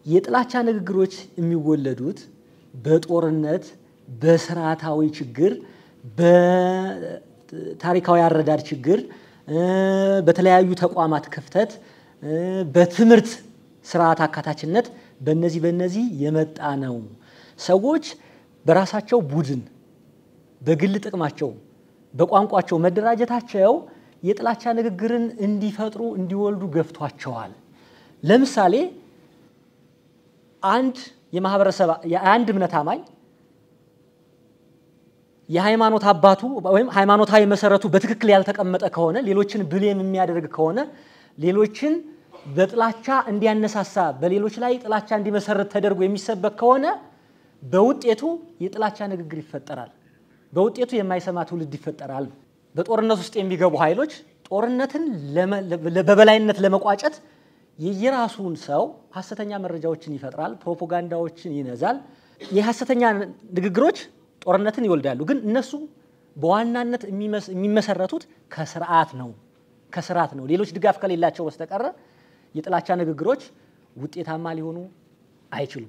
የጥላቻ ንግግሮች የሚወለዱት በጦርነት በስርዓታዊ ችግር በታሪካዊ አረዳድ ችግር በተለያዩ ተቋማት ክፍተት በትምርት ስርዓት አካታችነት በእነዚህ የመጣ ነው ሰዎች በራሳቸው ቡድን በግል ጥቅማቸው በቋንቋቸው መደራጀታቸው የጥላቻ ንግግርን እንዲፈጥሩ እንዲወልዱ ገፍቷቸዋል ለምሳሌ አንድ የማህበረሰብ የአንድ እምነት አማኝ የሃይማኖት አባቱ ወይም ሃይማኖታዊ መሰረቱ በትክክል ያልተቀመጠ ከሆነ ሌሎችን ብሌም የሚያደርግ ከሆነ ሌሎችን በጥላቻ እንዲያነሳሳ በሌሎች ላይ ጥላቻ እንዲመሰረት ተደርጎ የሚሰበክ ከሆነ በውጤቱ የጥላቻ ንግግር ይፈጠራል በውጤቱ የማይሰማ ትውልድ ይፈጠራል በጦርነት ውስጥ የሚገቡ ኃይሎች ጦርነትን በበላይነት ለመቋጨት የየራሱን ሰው ሐሰተኛ መረጃዎችን ይፈጥራል ፕሮፓጋንዳዎችን ይነዛል የሐሰተኛ ንግግሮች ጦርነትን ይወልዳሉ ግን እነሱ በዋናነት የሚመሰረቱት ከስርዓት ነው ሌሎች ድጋፍ ከሌላቸው በስተቀር የጥላቻ ንግግሮች ውጤታማ ሊሆኑ አይችሉም